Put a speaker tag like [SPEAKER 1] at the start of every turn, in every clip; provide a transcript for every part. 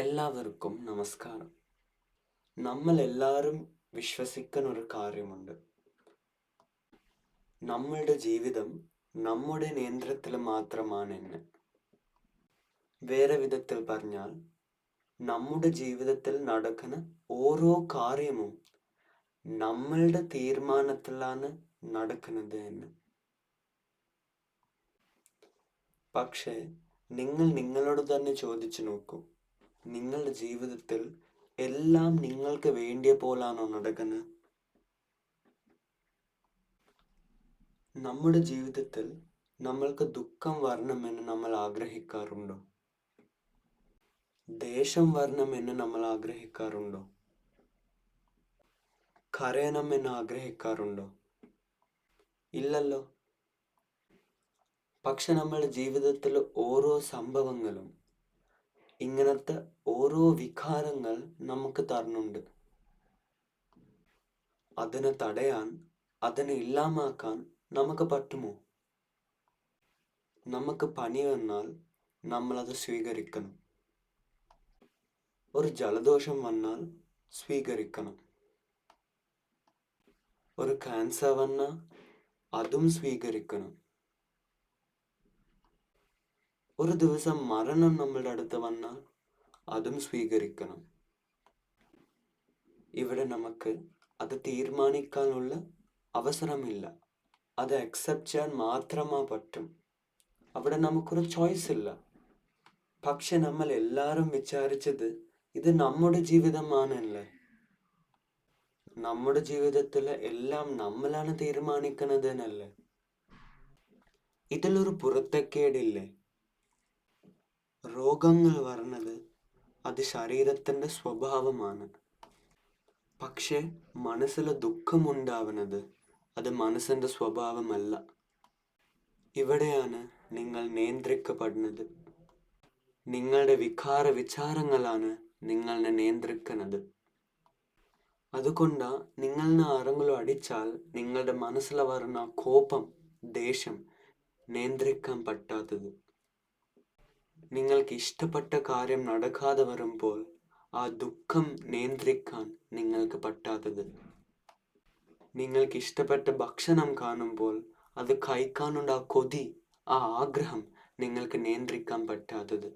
[SPEAKER 1] എല്ലാവർക്കും നമസ്കാരം. നമ്മൾ എല്ലാവരും വിശ്വസിക്കുന്ന ഒരു കാര്യമുണ്ട്. നമ്മളുടെ ജീവിതം നമ്മുടെ നിയന്ത്രണത്തിൽ മാത്രമാണെന്ന്. വേറെ വിധത്തിൽ പറഞ്ഞാൽ, നമ്മുടെ ജീവിതത്തിൽ നടക്കുന്ന ഓരോ കാര്യവും നമ്മളുടെ തീരുമാനത്തിലാണ് നടക്കുന്നത് എന്ന്. പക്ഷേ നിങ്ങൾ നിങ്ങളോട് തന്നെ ചോദിച്ചു നോക്കൂ, നിങ്ങളുടെ ജീവിതത്തിൽ എല്ലാം നിങ്ങൾക്ക് വേണ്ടിയ പോലാണോ നടക്കുന്നത്? നമ്മുടെ ജീവിതത്തിൽ നമ്മൾക്ക് ദുഃഖം വരണമെന്ന് നമ്മൾ ആഗ്രഹിക്കാറുണ്ടോ? ദേഷ്യം വരണമെന്ന് നമ്മൾ ആഗ്രഹിക്കാറുണ്ടോ? കരയണമെന്ന് ആഗ്രഹിക്കാറുണ്ടോ? ഇല്ലല്ലോ. പക്ഷെ നമ്മുടെ ജീവിതത്തിൽ ഓരോ സംഭവങ്ങളും ഇങ്ങനത്തെ ഓരോ വികാരങ്ങൾ നമുക്ക് തരുന്നുണ്ട്. അതിനെ തടയാൻ, അതിനെ ഇല്ലാമാക്കാൻ നമുക്ക് പറ്റുമോ? നമുക്ക് പനി വന്നാൽ നമ്മളത് സ്വീകരിക്കണം. ഒരു ജലദോഷം വന്നാൽ സ്വീകരിക്കണം. ഒരു ക്യാൻസർ വന്നാൽ അതും സ്വീകരിക്കണം. ഒരു ദിവസം മരണം നമ്മളുടെ അടുത്ത് വന്നാൽ അതും സ്വീകരിക്കണം. ഇവിടെ നമുക്ക് അത് തീരുമാനിക്കാനുള്ള അവസരമില്ല. അത് അക്സെപ്റ്റ് ചെയ്യാൻ മാത്രമാ പറ്റും. അവിടെ നമുക്കൊരു ചോയ്സ് ഇല്ല. പക്ഷെ നമ്മൾ എല്ലാവരും വിചാരിച്ചത് ഇത് നമ്മുടെ ജീവിതമാണല്ലേ. നമ്മുടെ ജീവിതത്തിൽ എല്ലാം നമ്മളാണ് തീരുമാനിക്കുന്നത് എന്നല്ലേ. ഇതിലൊരു പുറത്തേക്കേടില്ലേ? രോഗങ്ങൾ വരുന്നത് അത് ശരീരത്തിന്റെ സ്വഭാവമാണ്. പക്ഷെ മനസ്സിൽ ദുഃഖമുണ്ടാവുന്നത് അത് മനസ്സിന്റെ സ്വഭാവമല്ല. ഇവിടെയാണ് നിങ്ങൾ നിയന്ത്രിക്കപ്പെടുന്നത്. നിങ്ങളുടെ വിചാരങ്ങളാണ് നിങ്ങളെ നിയന്ത്രിക്കുന്നത്. അതുകൊണ്ടാ നിങ്ങളെ ആരെങ്കിലും അടിച്ചാൽ നിങ്ങളുടെ മനസ്സിൽ വരുന്ന കോപം, ദേഷ്യം നിയന്ത്രിക്കാൻ പറ്റാത്തത്. നിങ്ങൾക്ക് ഇഷ്ടപ്പെട്ട കാര്യം നടക്കാതെ വരുമ്പോൾ ആ ദുഃഖം നിയന്ത്രിക്കാൻ നിങ്ങൾക്ക് പറ്റാത്തത്. നിങ്ങൾക്ക് ഇഷ്ടപ്പെട്ട ഭക്ഷണം കാണുമ്പോൾ അത് കഴിക്കാനുള്ള ആ കൊതി, ആ ആഗ്രഹം നിങ്ങൾക്ക് നിയന്ത്രിക്കാൻ പറ്റാത്തത്.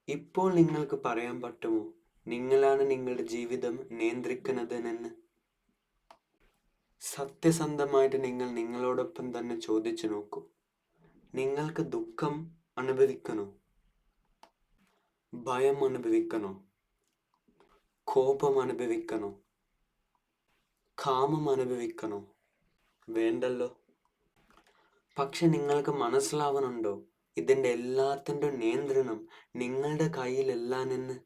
[SPEAKER 1] ഇപ്പോൾ നിങ്ങൾക്ക് പറയാൻ പറ്റുമോ നിങ്ങളാണ് നിങ്ങളുടെ ജീവിതം നിയന്ത്രിക്കുന്നതെന്ന്? സത്യസന്ധമായിട്ട് നിങ്ങൾ നിങ്ങളോടൊപ്പം തന്നെ ചോദിച്ചു നോക്കൂ. നിങ്ങൾക്ക് ദുഃഖം അനുഭവിക്കണോ? ഭയം അനുഭവിക്കണോ? കോപം അനുഭവിക്കണോ? കാമം അനുഭവിക്കണോ? വേണ്ടല്ലോ. പക്ഷെ നിങ്ങൾക്ക് മനസ്സിലാവുന്നുണ്ടോ ഇതിൻ്റെ എല്ലാത്തിൻ്റെ നിയന്ത്രണം നിങ്ങളുടെ കയ്യിലല്ലാന്നെന്ന്?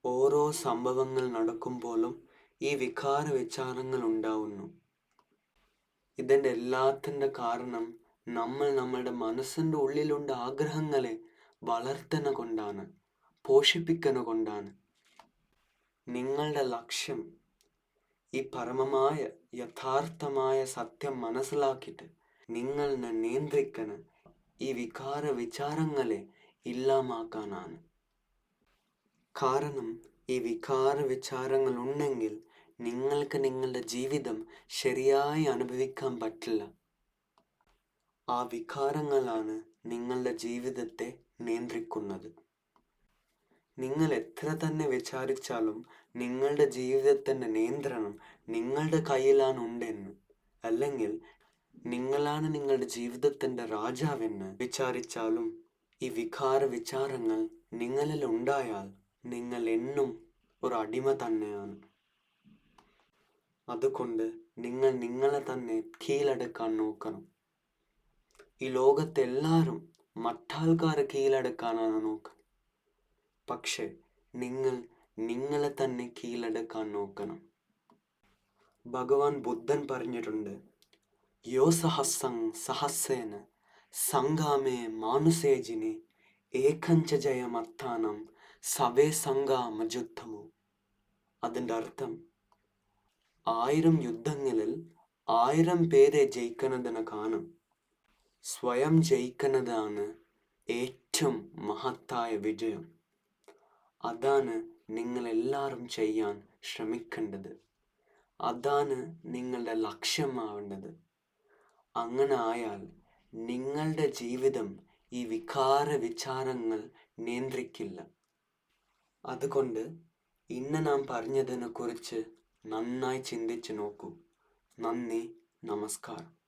[SPEAKER 1] ഓരോ സംഭവങ്ങൾ നടക്കുമ്പോഴും ഈ വിചാരങ്ങൾ ഉണ്ടാവുന്നു. ഇതിൻ്റെ എല്ലാത്തിൻ്റെ കാരണം നമ്മൾ നമ്മളുടെ മനസ്സിൻ്റെ ഉള്ളിലുള്ള ആഗ്രഹങ്ങളെ വളർത്തുന്ന കൊണ്ടാണ്, പോഷിപ്പിക്കുന്ന കൊണ്ടാണ്. നിങ്ങളുടെ ലക്ഷ്യം ഈ പരമമായ യഥാർത്ഥമായ സത്യം മനസ്സിലാക്കിയിട്ട് നിങ്ങളെ നിയന്ത്രിക്കുന്ന ഈ വിചാരങ്ങളെ ഇല്ലാമാക്കാനാണ്. കാരണം ഈ വിചാരങ്ങൾ ഉണ്ടെങ്കിൽ നിങ്ങൾക്ക് നിങ്ങളുടെ ജീവിതം ശരിയായി അനുഭവിക്കാൻ പറ്റില്ല. ആ വികാരങ്ങളാണ് നിങ്ങളുടെ ജീവിതത്തെ നിയന്ത്രിക്കുന്നത്. നിങ്ങൾ എത്ര തന്നെ വിചാരിച്ചാലും നിങ്ങളുടെ ജീവിതത്തിൻ്റെ നിയന്ത്രണം നിങ്ങളുടെ കയ്യിലാണ് ഉണ്ടെന്ന്, അല്ലെങ്കിൽ നിങ്ങളാണ് നിങ്ങളുടെ ജീവിതത്തിൻ്റെ രാജാവെന്ന് വിചാരിച്ചാലും ഈ വിചാരങ്ങൾ നിങ്ങളിൽ ഉണ്ടായാൽ നിങ്ങൾ എന്നും ഒരു അടിമ തന്നെയാണ്. അതുകൊണ്ട് നിങ്ങൾ നിങ്ങളെ തന്നെ കീഴടക്കാൻ നോക്കണം. ഈ ലോകത്തെല്ലാവരും മറ്റാൾക്കാരെ കീഴടക്കാനാണ് നോക്കുന്നത്. പക്ഷെ നിങ്ങൾ നിങ്ങളെ തന്നെ കീഴടക്കാൻ നോക്കണം. ഭഗവാൻ ബുദ്ധൻ പറഞ്ഞിട്ടുണ്ട്, യോ സഹസ്രം സഹസ്രേന സംഗാമേ മാനുസേജിനെ ഏകഞ്ച ജയമർത്ഥാനം സവേ സംഗാമജുദ്ധമോ. അതിൻ്റെ അർത്ഥം 1000 യുദ്ധങ്ങളിൽ 1000 പേരെ ജയിക്കുന്നതിന് കാണും സ്വയം ജയിക്കുന്നതാണ് ഏറ്റവും മഹത്തായ വിജയം. അതാണ് നിങ്ങളെല്ലാവരും ചെയ്യാൻ ശ്രമിക്കേണ്ടത്. അതാണ് നിങ്ങളുടെ ലക്ഷ്യമാവേണ്ടത്. അങ്ങനെ ആയാൽ നിങ്ങളുടെ ജീവിതം ഈ വികാര വിചാരങ്ങൾ നിയന്ത്രിക്കില്ല. അതുകൊണ്ട് ഇന്ന് നാം പറഞ്ഞതിനെ കുറിച്ച് നന്നായി ചിന്തിച്ചു നോക്കൂ. നന്ദി, നമസ്കാരം.